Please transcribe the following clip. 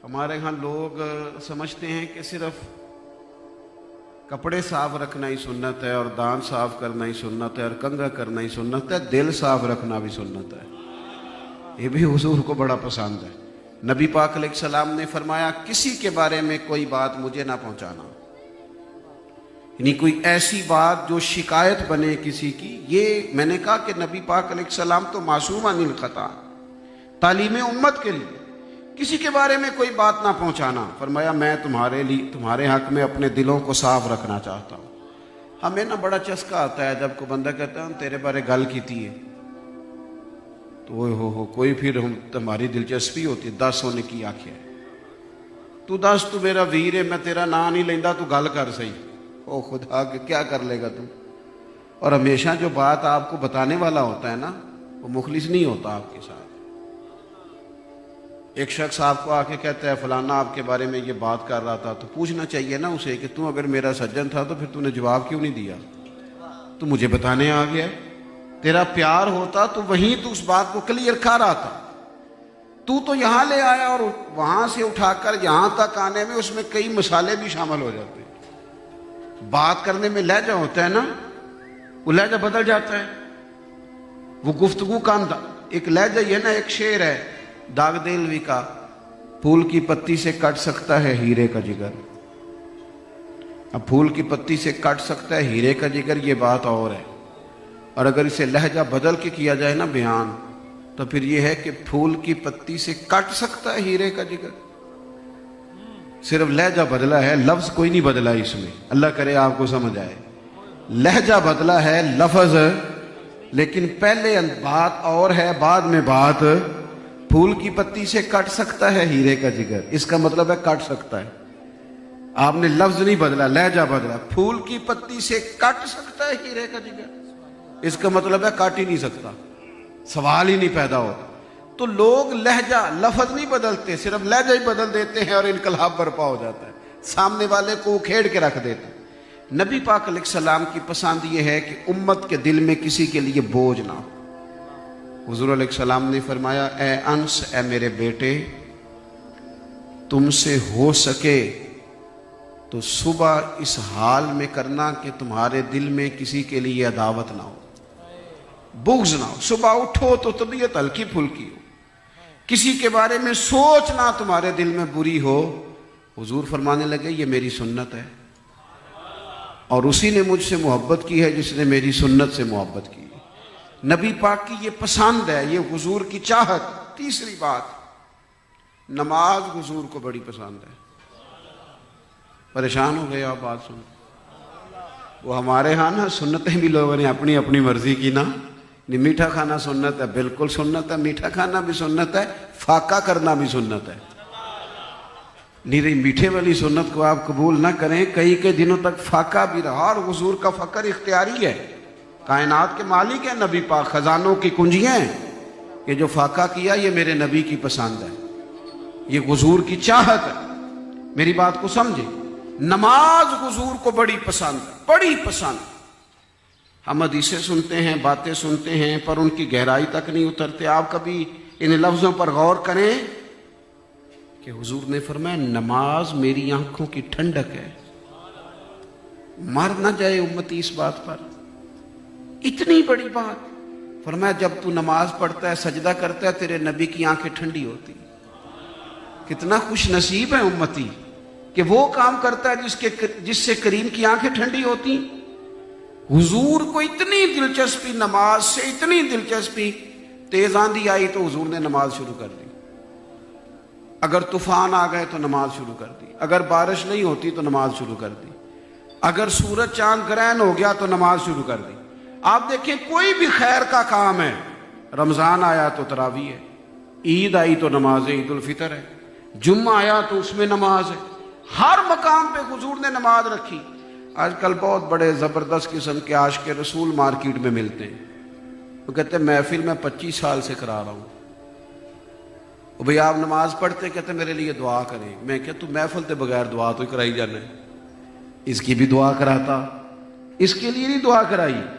ہمارے ہاں لوگ سمجھتے ہیں کہ صرف کپڑے صاف رکھنا ہی سنت ہے اور دانت صاف کرنا ہی سنت ہے اور کنگھا کرنا ہی سنت ہے، دل صاف رکھنا بھی سنت ہے۔ یہ بھی حضور کو بڑا پسند ہے۔ نبی پاک علیہ السلام نے فرمایا کسی کے بارے میں کوئی بات مجھے نہ پہنچانا، یعنی کوئی ایسی بات جو شکایت بنے کسی کی۔ یہ میں نے کہا کہ نبی پاک علیہ السلام تو معصوم عن الخطا، تعلیم امت کے لیے کسی کے بارے میں کوئی بات نہ پہنچانا۔ فرمایا میں تمہارے حق میں اپنے دلوں کو صاف رکھنا چاہتا ہوں۔ ہمیں نہ بڑا چسکا آتا ہے جب کوئی بندہ کہتا ہے تیرے بارے گل کیتی ہے تو ہو کوئی پھر تمہاری دلچسپی ہوتی ہے، دس ہونے کی آخیا تو دس، تو میرا ویر ہے، میں تیرا نام نہیں لیندہ، تو گل کر صحیح۔ او خدا کہ کیا کر لے گا تو؟ اور ہمیشہ جو بات آپ کو بتانے والا ہوتا ہے نا وہ مخلص نہیں ہوتا آپ کے ساتھ۔ ایک شخص آپ کو آ کے کہتا ہے فلانا آپ کے بارے میں یہ بات کر رہا تھا، تو پوچھنا چاہیے نا اسے کہ تم اگر میرا سجن تھا تو پھر تم نے جواب کیوں نہیں دیا؟ تو مجھے بتانے آ گیا۔ تیرا پیار ہوتا تو وہیں تو اس بات کو کلیئر کر رہا تھا، تو یہاں لے آیا اور وہاں سے اٹھا کر یہاں تک آنے میں اس میں کئی مسالے بھی شامل ہو جاتے ہیں۔ بات کرنے میں لہجہ ہوتا ہے نا، وہ لہجہ بدل جاتا ہے۔ وہ گفتگو کا ایک لہجہ یہ نا، ایک شعر ہے داغ دلوی کا، پھول کی پتی سے کٹ سکتا ہے ہیرے کا جگر۔ اب پھول کی پتی سے کٹ سکتا ہے ہیرے کا جگر، یہ بات اور ہے، اور اگر اسے لہجہ بدل کے کیا جائے نا بیان، تو پھر یہ ہے کہ پھول کی پتی سے کٹ سکتا ہے ہیرے کا جگر۔ صرف لہجہ بدلا ہے، لفظ کوئی نہیں بدلا اس میں، اللہ کرے آپ کو سمجھ آئے۔ لہجہ بدلا ہے، لفظ، لیکن پہلے بات اور ہے، بعد میں بات۔ پھول کی پتی سے کٹ سکتا ہے ہیرے کا جگر، اس کا مطلب ہے کٹ سکتا ہے۔ آپ نے لفظ نہیں بدلا، لہجہ بدلا۔ پھول کی پتی سے کٹ سکتا ہے ہیرے کا جگر، اس کا مطلب ہے کاٹ ہی نہیں سکتا، سوال ہی نہیں پیدا ہوتا۔ تو لوگ لہجہ، لفظ نہیں بدلتے، صرف لہجہ ہی بدل دیتے ہیں اور انقلاب برپا ہو جاتا ہے، سامنے والے کو کھیڑ کے رکھ دیتے ہیں۔ نبی پاک علیہ السلام کی پسند یہ ہے کہ امت کے دل میں کسی کے لیے بوجھ نہ ہو۔ حضور علیہ السلام نے فرمایا اے انس، اے میرے بیٹے، تم سے ہو سکے تو صبح اس حال میں کرنا کہ تمہارے دل میں کسی کے لیے عداوت نہ ہو، بغض نہ ہو۔ صبح اٹھو تو طبیعت ہلکی پھلکی ہو، کسی کے بارے میں سوچنا تمہارے دل میں بری ہو۔ حضور فرمانے لگے یہ میری سنت ہے، اور اسی نے مجھ سے محبت کی ہے جس نے میری سنت سے محبت کی۔ نبی پاک کی یہ پسند ہے، یہ حضور کی چاہت۔ تیسری بات، نماز حضور کو بڑی پسند ہے۔ پریشان ہو گئے آپ بات سن؟ وہ ہمارے ہاں نا سنتیں بھی لوگوں نے اپنی اپنی مرضی کی نا۔ میٹھا کھانا سنت ہے، بالکل سنت ہے، میٹھا کھانا بھی سنت ہے، فاقہ کرنا بھی سنت ہے۔ نہیں، میٹھے والی سنت کو آپ قبول نہ کریں، کئی دنوں تک فاقہ بھی رہا، اور حضور کا فقر اختیاری ہے۔ کائنات کے مالک ہیں نبی پاک، خزانوں کی کنجیاں ہیں، کہ جو فاقہ کیا یہ میرے نبی کی پسند ہے، یہ حضور کی چاہت ہے۔ میری بات کو سمجھیں، نماز حضور کو بڑی پسند ہے، بڑی پسند۔ ہم حدیثیں سنتے ہیں، باتیں سنتے ہیں، پر ان کی گہرائی تک نہیں اترتے۔ آپ کبھی ان لفظوں پر غور کریں کہ حضور نے فرمایا نماز میری آنکھوں کی ٹھنڈک ہے۔ مر نہ جائے امتی اس بات پر، اتنی بڑی بات۔ فرمایا جب تو نماز پڑھتا ہے، سجدہ کرتا ہے، تیرے نبی کی آنکھیں ٹھنڈی ہوتی۔ کتنا خوش نصیب ہے امتی کہ وہ کام کرتا ہے جس سے کریم کی آنکھیں ٹھنڈی ہوتی۔ حضور کو اتنی دلچسپی نماز سے، اتنی دلچسپی، تیز آندھی آئی تو حضور نے نماز شروع کر دی، اگر طوفان آ گئے تو نماز شروع کر دی، اگر بارش نہیں ہوتی تو نماز شروع کر دی، اگر سورج چاند گرہن ہو گیا تو نماز شروع کر دی۔ آپ دیکھیں کوئی بھی خیر کا کام ہے، رمضان آیا تو تراویح ہے، عید آئی تو نماز عید الفطر ہے، جمعہ آیا تو اس میں نماز ہے، ہر مقام پہ حضور نے نماز رکھی۔ آج کل بہت بڑے زبردست قسم کے عاشق رسول مارکیٹ میں ملتے ہیں، وہ کہتے ہیں محفل میں 25 سال سے کرا رہا ہوں۔ وہ بھئی آپ نماز پڑھتے، کہتے میرے لیے دعا کریں۔ میں کہ تو محفل تے بغیر دعا تو ہی کرائی جانا ہے، اس کی بھی دعا کراتا، اس کے لیے نہیں دعا کرائی۔